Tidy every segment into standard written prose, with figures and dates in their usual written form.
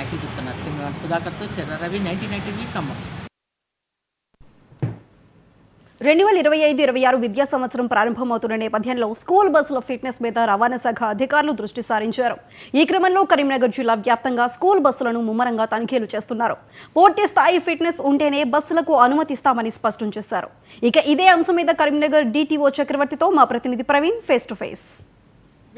Cycle గుర్తున్నారు. Cameraman సుధాకర్తో Cherra Ravi, 99 TV Khammam. 2025-26 విద్యా సంవత్సరం ప్రారంభమవుతున్న నేపథ్యంలో స్కూల్ బస్సుల ఫిట్నెస్ మీద రవాణా శాఖ అధికారులు దృష్టి సారించారు. ఈ క్రమంలో కరీంనగర్ జిల్లా వ్యాప్తంగా స్కూల్ బస్సులను ముమ్మరంగా తనిఖీలు చేస్తున్నారు. పూర్తి స్థాయి ఫిట్నెస్ ఉంటేనే బస్సులకు అనుమతిస్తామని స్పష్టం చేశారు. ఇక ఇదే అంశం మీద కరీంనగర్ DTO చక్రవర్తితో మా ప్రతినిధి ప్రవీణ్ ఫేస్ టు ఫేస్.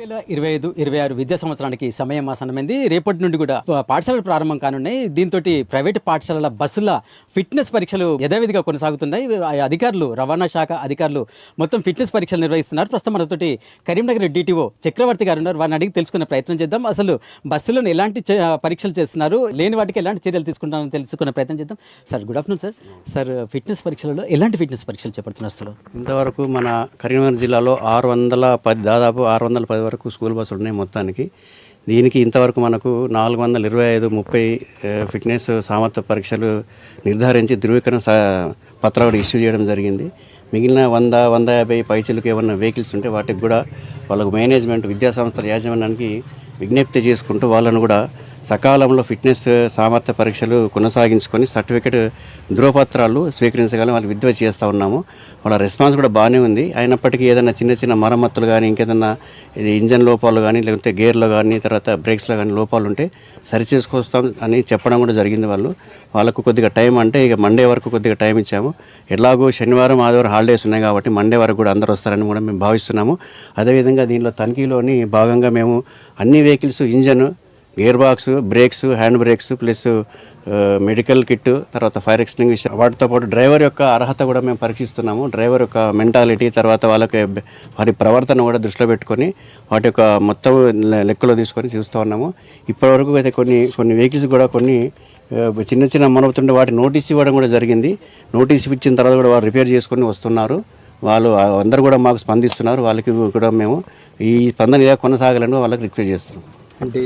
2025-26 విద్యా సంవత్సరానికి సమయం ఆసన్నమైంది. రేపటి నుండి కూడా పాఠశాలలు ప్రారంభం కానున్నాయి. దీంతో ప్రైవేటు పాఠశాలల బస్సుల ఫిట్నెస్ పరీక్షలు యథావిధిగా కొనసాగుతున్నాయి. అధికారులు, రవాణా శాఖ అధికారులు మొత్తం ఫిట్నెస్ పరీక్షలు నిర్వహిస్తున్నారు. ప్రస్తుతం మనతోటి కరీంనగర్ DTO చక్రవర్తి గారు ఉన్నారు. వారిని అడిగి తెలుసుకునే ప్రయత్నం చేద్దాం. అసలు బస్సులను ఎలాంటి పరీక్షలు చేస్తున్నారు, లేని వాటికి ఎలాంటి చర్యలు తీసుకుంటారని తెలుసుకునే ప్రయత్నం చేద్దాం. Sir, good afternoon sir. Sir, fitness పరీక్షలలో ఎలాంటి ఫిట్నెస్ పరీక్షలు చేపడుతున్నారు? అసలు ఇంతవరకు మన కరీంనగర్ జిల్లాలో 610 దాదాపు 610 వరకు స్కూల్ బస్సులు ఉన్నాయి మొత్తానికి. దీనికి ఇంతవరకు మనకు 425-30 ఫిట్నెస్ సామర్థ్య పరీక్షలు నిర్ధారించి ధృవీకరణ పత్రాలు ఇష్యూ చేయడం జరిగింది. మిగిలిన 100-150 పైచలకు ఏమన్నా వెహికల్స్ ఉంటే వాటికి కూడా వాళ్ళకు మేనేజ్మెంట్ విద్యాసంస్థల యాజమాన్యానికి విజ్ఞప్తి చేసుకుంటూ వాళ్ళను కూడా సకాలంలో ఫిట్నెస్ సామర్థ్య పరీక్షలు కొనసాగించుకొని సర్టిఫికేట్ ధృవపత్రాలు స్వీకరించగలని వాళ్ళు విద్య చేస్తూ ఉన్నాము. వాళ్ళ రెస్పాన్స్ కూడా బాగానే ఉంది. అయినప్పటికీ ఏదైనా చిన్న చిన్న మరమ్మతులు కానీ ఇంకేదన్నా ఇది ఇంజన్ లోపాలు కానీ లేకపోతే గేర్లో కానీ తర్వాత బ్రేక్స్లో కానీ లోపాలు ఉంటే సరి చేసుకొస్తాం అని చెప్పడం కూడా జరిగింది. వాళ్ళకు కొద్దిగా టైం అంటే ఇక మండే వరకు కొద్దిగా టైం ఇచ్చాము. ఎలాగో శనివారం ఆదివారం హాలిడేస్ ఉన్నాయి కాబట్టి మండే వరకు కూడా అందరూ వస్తారని కూడా మేము భావిస్తున్నాము. అదేవిధంగా దీనిలో తనిఖీలోని భాగంగా మేము అన్ని vehicles engine, gear box, brakes, hand brakes plus medical kit, తర్వాత ఫైర్ ఎక్స్టింగ్విషర్, వాటితో పాటు డ్రైవర్ యొక్క అర్హత కూడా మేము పరీక్షిస్తున్నాము. డ్రైవర్ యొక్క మెంటాలిటీ, తర్వాత వారి ప్రవర్తన కూడా దృష్టిలో పెట్టుకొని వాటి యొక్క మొత్తం లెక్కలో తీసుకొని చూస్తూ ఉన్నాము. ఇప్పటివరకు అయితే కొన్ని వెహికల్స్ కూడా కొన్ని చిన్న చిన్న మనవుతుంటే వాటి నోటీస్ ఇవ్వడం కూడా జరిగింది. నోటీస్ ఇచ్చిన తర్వాత కూడా వారు రిపేర్ చేసుకొని వస్తున్నారు. వాళ్ళు అందరూ కూడా మాకు స్పందిస్తున్నారు. వాళ్ళకి కూడా మేము ఈ స్పందన ఇలా కొనసాగాలని వాళ్ళకి రిక్వెస్ట్ చేస్తున్నాం. అంటే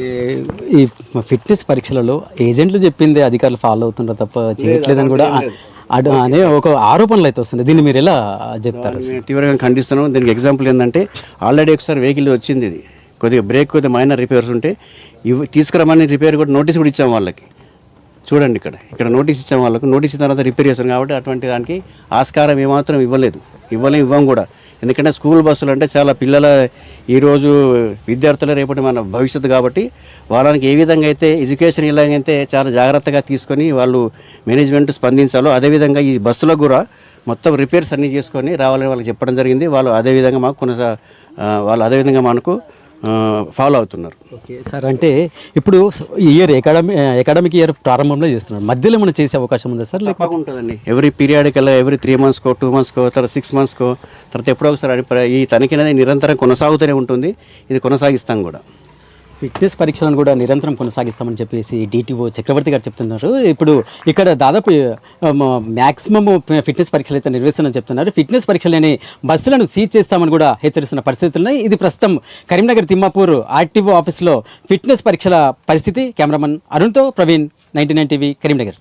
ఈ ఫిట్నెస్ పరీక్షలలో ఏజెంట్లు చెప్పింది అధికారులు ఫాలో అవుతున్నారు తప్ప చేయట్లేదని కూడా అనే ఒక ఆరోపణలు అయితే వస్తుంది. దీన్ని మీరు ఎలా చెప్తారు? తీవ్రంగా ఖండిస్తున్నాం. దీనికి ఎగ్జాంపుల్ ఏంటంటే ఆల్రెడీ ఒకసారి వెహికల్ వచ్చింది. ఇది కొద్దిగా బ్రేక్ కొద్దిగా మైనర్ రిపేర్స్ ఉంటే తీసుకురమని రిపేర్ కూడా నోటీస్ కూడా ఇచ్చాము వాళ్ళకి. చూడండి, ఇక్కడ నోటీస్ ఇచ్చాము వాళ్ళకు. నోటీస్ ఇచ్చిన తర్వాత రిపేర్ చేస్తాం కాబట్టి అటువంటి దానికి ఆస్కారం ఏమాత్రం ఇవ్వం కూడా. ఎందుకంటే స్కూల్ బస్సులు అంటే చాలా పిల్లల ఈరోజు విద్యార్థుల రేపటి మన భవిష్యత్తు కాబట్టి వాళ్ళకి ఏ విధంగా అయితే ఎడ్యుకేషన్ ఇలాగైతే చాలా జాగ్రత్తగా తీసుకొని వాళ్ళు మేనేజ్మెంట్ స్పందించాలో అదేవిధంగా ఈ బస్సులకు కూడా మొత్తం రిపేర్స్ అన్నీ చేసుకొని రావాలని వాళ్ళకి చెప్పడం జరిగింది. వాళ్ళు అదేవిధంగా మనకు ఫాలో అవుతున్నారు. ఓకే సార్, అంటే ఇప్పుడు ఇయర్ అకాడమిక్ ఇయర్ ప్రారంభంలో చేస్తున్నారు, మధ్యలో మనం చేసే అవకాశం ఉందా సార్? లేకపోతే ఉంటుందండి. ఎవ్రీ పీరియాడికల్లా ఎవ్రీ 3 monthస్కో 2 monthస్కో తర్వాత 6 monthస్కో తర్వాత ఎప్పుడో ఒకసారి ఈ తనిఖీ అనేది నిరంతరం కొనసాగుతూనే ఉంటుంది. ఇది కొనసాగిస్తాం కూడా. ఫిట్నెస్ పరీక్షలను కూడా నిరంతరం కొనసాగిస్తామని చెప్పేసి DTO చక్రవర్తి గారు చెప్తున్నారు. ఇప్పుడు ఇక్కడ దాదాపు మ్యాక్సిమం ఫిట్నెస్ పరీక్షలు అయితే నిర్వహిస్తామని చెప్తున్నారు. ఫిట్నెస్ పరీక్షలని బస్సులను సీజ్ చేస్తామని కూడా హెచ్చరిస్తున్న పరిస్థితులున్నాయి. ఇది ప్రస్తుతం కరీంనగర్ తిమ్మాపూర్ RTO ఆఫీస్లో ఫిట్నెస్ పరీక్షల పరిస్థితి. కెమెరామన్ అరుణ్తో ప్రవీణ్, 99 టీవీ కరీంనగర్.